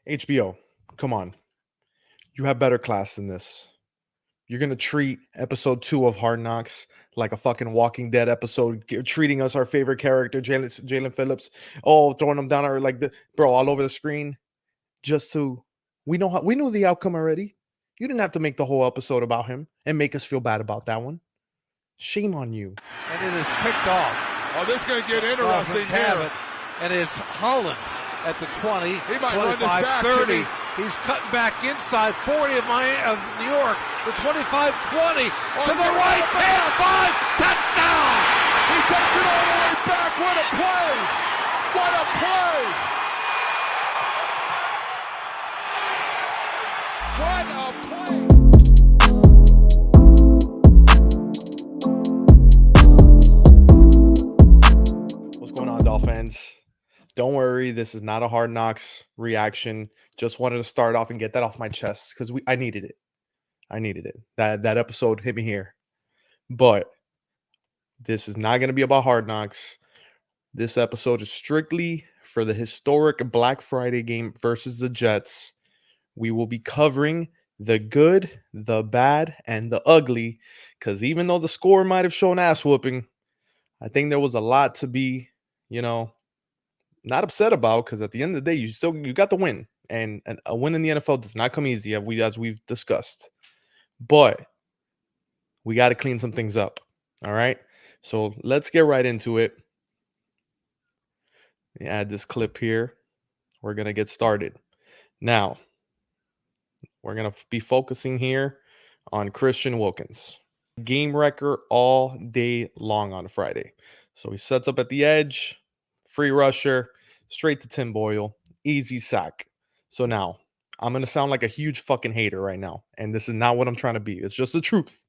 HBO, come on. You have better class than this. You're going to treat episode 2 of Hard Knocks like a fucking Walking Dead episode, treating us our favorite character, Jalen Phillips, throwing him down our, like, all over the screen, just to, we knew the outcome already. You didn't have to make the whole episode about him and make us feel bad about that one. Shame on you. And it is picked off. Oh, this is going to get interesting here. And it's Holland at the 20, he might 25, run this back, 30. He's cutting back inside 40 of New York. The 25, 20 to the right, 10, 5, touchdown! He takes it all the way back. What a play! What a play! What a play! What's going on, Dolphins? Don't worry, this is not a Hard Knocks reaction. Just wanted to start off and get that off my chest because I needed it. That episode hit me here. But this is not going to be about Hard Knocks. This episode is strictly for the historic Black Friday game versus the Jets. We will be covering the good, the bad, and the ugly. Because even though the score might have shown ass whooping, I think there was a lot to be, not upset about, because at the end of the day, you got the win, and a win in the NFL does not come easy, as we've discussed. But we got to clean some things up. All right, so let's get right into it. Let me add this clip here. We're gonna get started now. We're gonna be focusing here on Christian Wilkins, game wrecker all day long on Friday. So he sets up at the edge, free rusher, straight to Tim Boyle, easy sack. So now, I'm going to sound like a huge fucking hater right now, and this is not what I'm trying to be. It's just the truth.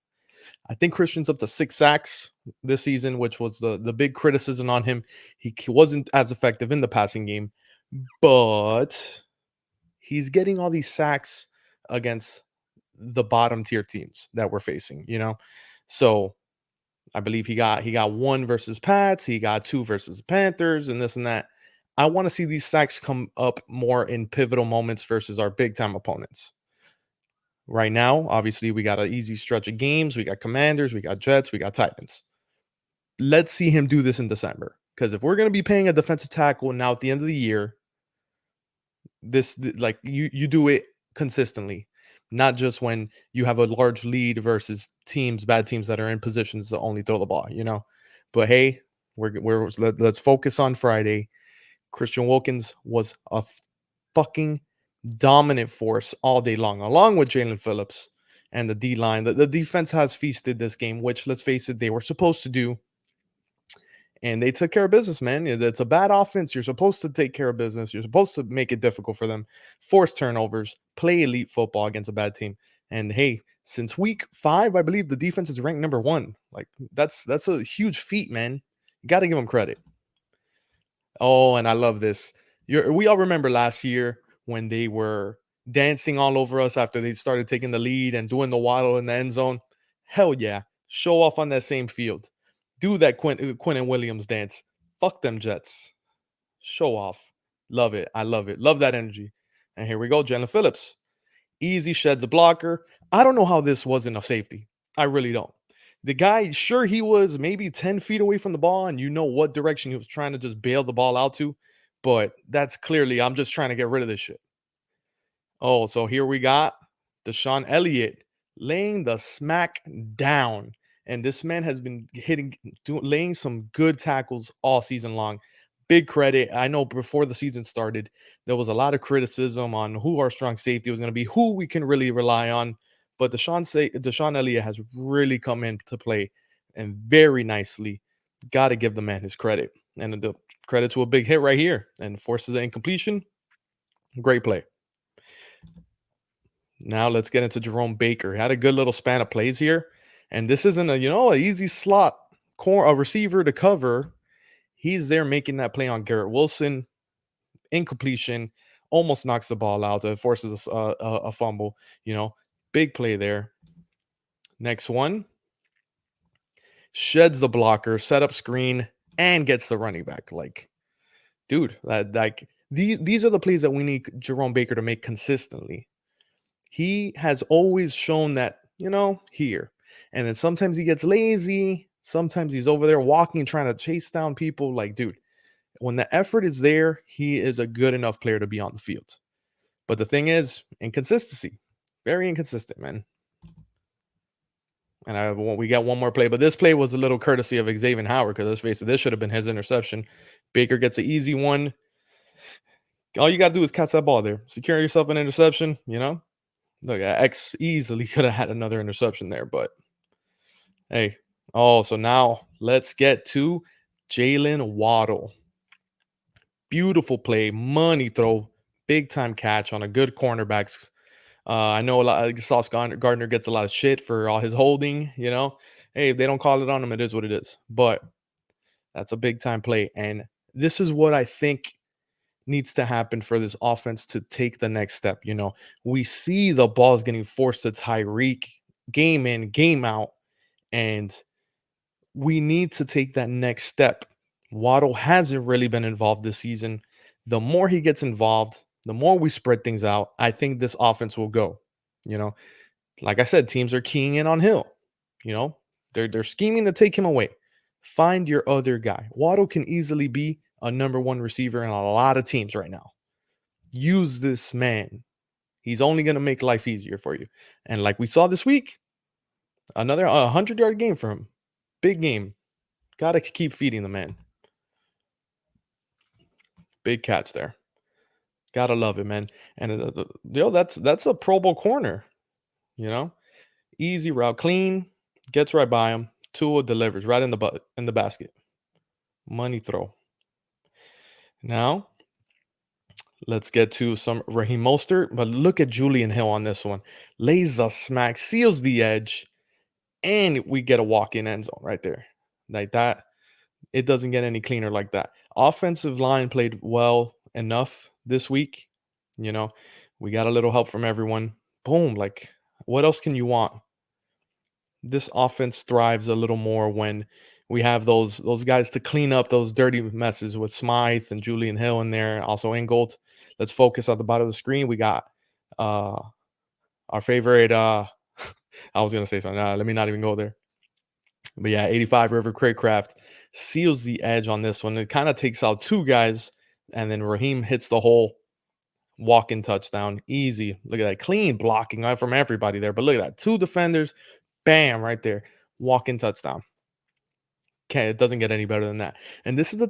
I think Christian's up to 6 sacks this season, which was the big criticism on him. He wasn't as effective in the passing game, but he's getting all these sacks against the bottom tier teams that we're facing, So I believe he got 1 versus Pats, he got 2 versus Panthers, and this and that. I want to see these sacks come up more in pivotal moments versus our big time opponents. Right now, obviously, we got an easy stretch of games. We got Commanders, we got Jets, we got Titans. Let's see him do this in December, because if we're going to be paying a defensive tackle now at the end of the year, you do it consistently, not just when you have a large lead versus bad teams that are in positions to only throw the ball, But hey, let's focus on Friday. Christian Wilkins was a fucking dominant force all day long, along with Jalen Phillips and the D-line. The defense has feasted this game, which, let's face it, they were supposed to do. And they took care of business, man. It's a bad offense. You're supposed to take care of business. You're supposed to make it difficult for them, force turnovers, play elite football against a bad team. And hey, since week 5, I believe the defense is ranked number 1. Like, that's a huge feat, man. You got to give them credit. Oh, and I love this. We all remember last year when they were dancing all over us after they started taking the lead and doing the waddle in the end zone. Hell yeah. Show off on that same field. Do that Quentin Williams dance. Fuck them Jets. Show off. Love it. I love it. Love that energy. And here we go. Jalen Phillips. Easy, sheds a blocker. I don't know how this wasn't a safety. I really don't. The guy, sure, he was maybe 10 feet away from the ball, and you know what direction he was trying to just bail the ball out to. But that's clearly, I'm just trying to get rid of this shit. Oh, so here we got Deshaun Elliott laying the smack down. And this man has been laying some good tackles all season long. Big credit. I know before the season started, there was a lot of criticism on who our strong safety was going to be, who we can really rely on. But Deshaun Elliott has really come into play, and very nicely. Got to give the man his credit. And the credit to a big hit right here, and forces an incompletion. Great play. Now let's get into Jerome Baker. He had a good little span of plays here. And this isn't a easy slot a receiver to cover. He's there making that play on Garrett Wilson. Incompletion. Almost knocks the ball out. It forces a fumble. Big play there. Next one. Sheds the blocker, set up screen, and gets the running back. Like, dude, These are the plays that we need Jerome Baker to make consistently. He has always shown that, here. And then sometimes he gets lazy. Sometimes he's over there walking, trying to chase down people. Like, dude, when the effort is there, he is a good enough player to be on the field. But the thing is, inconsistency. Very inconsistent, man. And we got one more play, but this play was a little courtesy of Xavier Howard because let's face it, this should have been his interception. Baker gets an easy one. All you got to do is catch that ball there. Secure yourself an interception, Look, X easily could have had another interception there, but hey. Oh, so now let's get to Jalen Waddle. Beautiful play, money throw, big time catch on a good cornerbacks. I know Sauce Gardner gets a lot of shit for all his holding, Hey, if they don't call it on him, it is what it is. But that's a big time play. And this is what I think needs to happen for this offense to take the next step. We see the balls getting forced to Tyreek game in, game out, and we need to take that next step. Waddle hasn't really been involved this season. The more he gets involved, the more we spread things out, I think this offense will go. Like I said, teams are keying in on Hill. They're scheming to take him away. Find your other guy. Waddle can easily be a number one receiver in a lot of teams right now. Use this man. He's only going to make life easier for you. And like we saw this week, another 100-yard game for him. Big game. Got to keep feeding the man. Big catch there. Gotta love it, man. And that's a Pro Bowl corner. Easy route, clean, gets right by him. Tua delivers right in the basket. Money throw. Now, let's get to some Raheem Mostert, but look at Julian Hill on this one. Lays the smack, seals the edge, and we get a walk-in end zone right there. Like that, it doesn't get any cleaner like that. Offensive line played well enough this week. We got a little help from everyone. Boom, like what else can you want? This offense thrives a little more when we have those guys to clean up those dirty messes with Smythe and Julian Hill in there, also Ingold. Let's focus at the bottom of the screen. We got our favorite I was going to say something. Let me not even go there. But yeah, 85 River Craycraft seals the edge on this one. It kind of takes out two guys, and then Raheem hits the hole. Walk-in touchdown. Easy. Look at that. Clean blocking from everybody there. But look at that. Two defenders. Bam, right there. Walk-in touchdown. Okay, it doesn't get any better than that. And this is the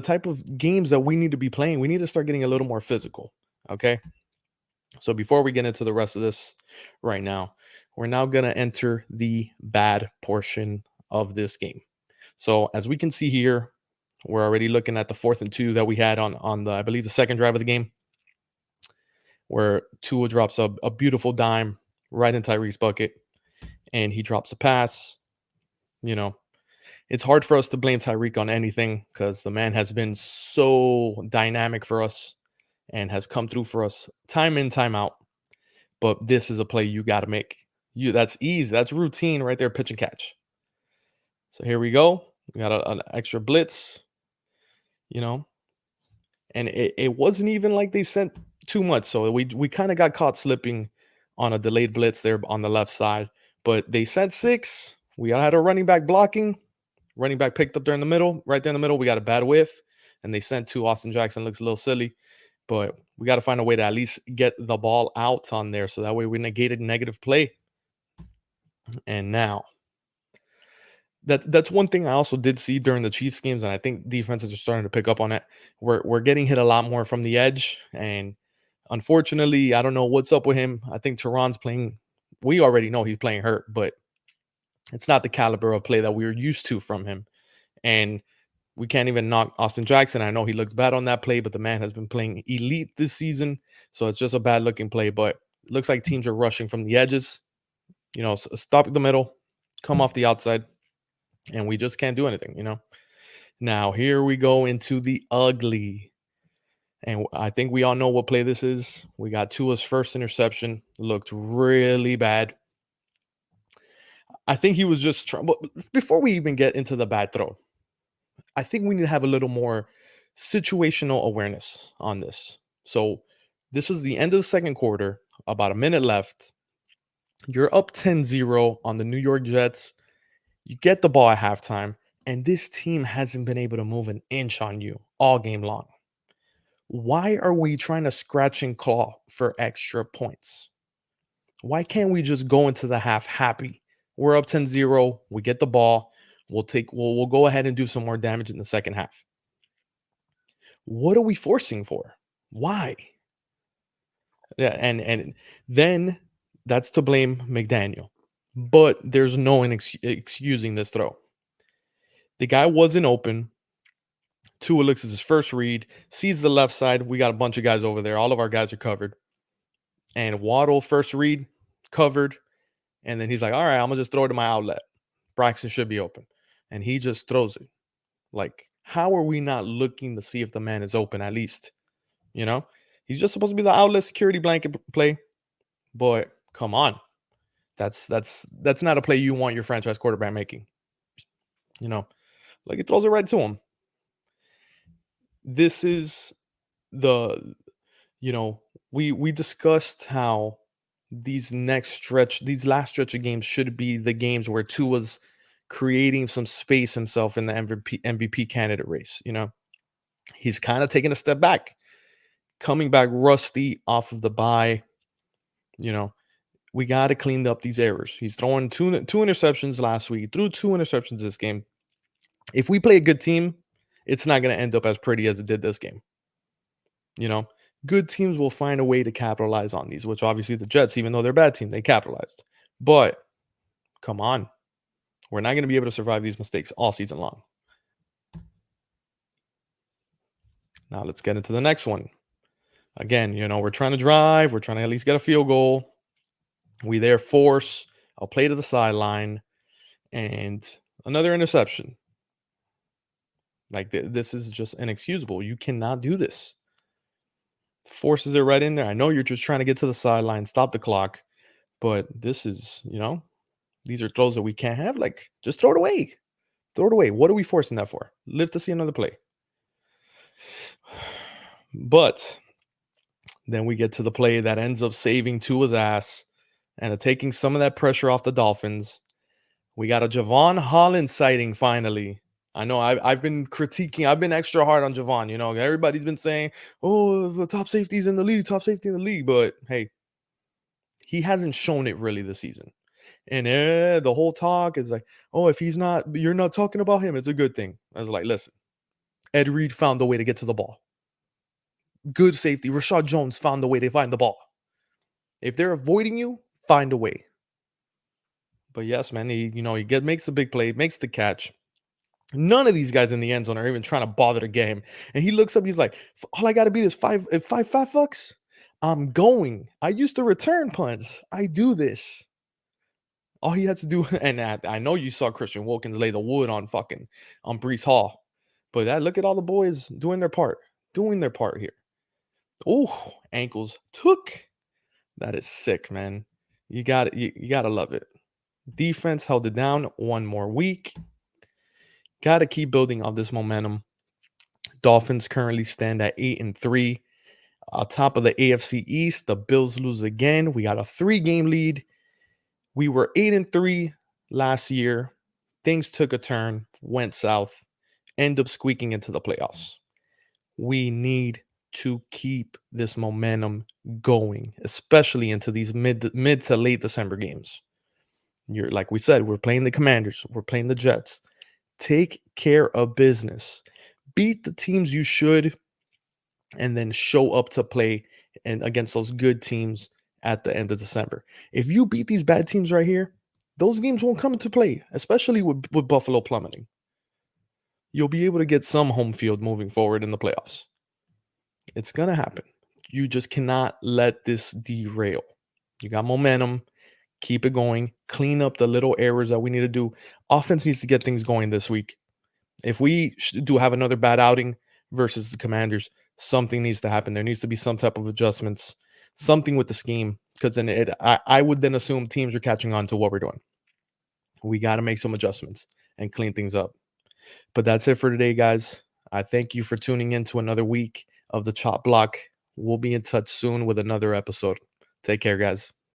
type of games that we need to be playing. We need to start getting a little more physical. Okay. So before we get into the rest of this right now, we're now going to enter the bad portion of this game. So as we can see here, we're already looking at the 4th and 2 that we had on the, I believe, the second drive of the game, where Tua drops a beautiful dime right in Tyreek's bucket, and he drops a pass. It's hard for us to blame Tyreek on anything because the man has been so dynamic for us and has come through for us time in, time out. But this is a play you got to make. That's easy. That's routine right there, pitch and catch. So here we go. We got an extra blitz, and it wasn't even like they sent too much. So we kind of got caught slipping on a delayed blitz there on the left side. But they sent 6. We had a running back blocking. Running back picked up there in the middle. Right there in the middle, we got a bad whiff. And they sent 2. Austin Jackson looks a little silly. But we got to find a way to at least get the ball out on there. So that way we negated negative play. And now, that's one thing I also did see during the Chiefs games. And I think defenses are starting to pick up on it. We're getting hit a lot more from the edge. And unfortunately, I don't know what's up with him. I think Tehran's playing. We already know he's playing hurt. But it's not the caliber of play that we were used to from him. And we can't even knock Austin Jackson. I know he looked bad on that play, but the man has been playing elite this season. So it's just a bad looking play. But it looks like teams are rushing from the edges. Stop at the middle, come off the outside, and we just can't do anything, Now, here we go into the ugly. And I think we all know what play this is. We got Tua's first interception. Looked really bad. I think he was just trying. But before we even get into the bad throw, I think we need to have a little more situational awareness on this. So this was the end of the second quarter, about a minute left. You're up 10-0 on the New York Jets. You get the ball at halftime, and this team hasn't been able to move an inch on you all game long. Why are we trying to scratch and claw for extra points? Why can't we just go into the half happy? We're up 10-0, we get the ball, we'll go ahead and do some more damage in the second half. What are we forcing for? Why? Yeah, and then that's to blame McDaniel. But there's no excusing this throw. The guy wasn't open. Tua looks at his first read, sees the left side. We got a bunch of guys over there. All of our guys are covered. And Waddle, first read, covered. And then he's like, all right, I'm going to just throw it to my outlet. Braxton should be open. And he just throws it. Like, how are we not looking to see if the man is open at least? You know? He's just supposed to be the outlet security blanket play. But come on. That's not a play you want your franchise quarterback making. You know? Like, he throws it right to him. This is the, we discussed how these last stretch of games should be the games where Tua's creating some space himself in the MVP candidate race. He's kind of taking a step back, coming back rusty off of the bye. We got to clean up these errors. He's throwing two interceptions last week, threw 2 interceptions this game. If we play a good team, it's not going to end up as pretty as it did this game. Good teams will find a way to capitalize on these, which obviously the Jets, even though they're a bad team, they capitalized. But come on, we're not going to be able to survive these mistakes all season long. Now let's get into the next one. Again, we're trying to drive. We're trying to at least get a field goal. We there force a play to the sideline and another interception. Like, this is just inexcusable. You cannot do this. Forces it right in there. I know you're just trying to get to the sideline, stop the clock, but this is, these are throws that we can't have. Like, just throw it away. Throw it away. What are we forcing that for? Live to see another play. But then we get to the play that ends up saving Tua's ass and taking some of that pressure off the Dolphins. We got a Javon Holland sighting finally. I know I've been critiquing. I've been extra hard on Javon. Everybody's been saying, oh, the top safety's in the league. But hey, he hasn't shown it really this season. And the whole talk is like, oh, if you're not talking about him, it's a good thing. I was like, listen, Ed Reed found a way to get to the ball. Good safety. Rashad Jones found a way to find the ball. If they're avoiding you, find a way. But yes, man, he makes a big play, makes the catch. None of these guys in the end zone are even trying to bother the game. And he looks up, he's like, all I got to beat is five fucks. I'm going. I used to return punts. I do this. All he had to do, and I know you saw Christian Wilkins lay the wood on Breece Hall. But look at all the boys doing their part here. Oh, ankles took. That is sick, man. You got to love it. Defense held it down one more week. Got to keep building on this momentum. Dolphins currently stand at 8-3. Atop of the AFC East, the Bills lose again. We got a 3-game lead. We were 8-3 last year. Things took a turn, went south, end up squeaking into the playoffs. We need to keep this momentum going, especially into these mid to late December games. Like we said, we're playing the Commanders. We're playing the Jets. Take care of business. Beat the teams you should, and then show up to play and against those good teams at the end of December. If you beat these bad teams right here, those games won't come into play, especially with Buffalo plummeting. You'll be able to get some home field moving forward in the playoffs. It's going to happen. You just cannot let this derail. You got momentum. Keep it going. Clean up the little errors that we need to do. Offense needs to get things going this week. If we do have another bad outing versus the Commanders, something needs to happen. There needs to be some type of adjustments, something with the scheme, because then I would then assume teams are catching on to what we're doing. We got to make some adjustments and clean things up. But that's it for today, guys. I thank you for tuning in to another week of the Chop Block. We'll be in touch soon with another episode. Take care, guys.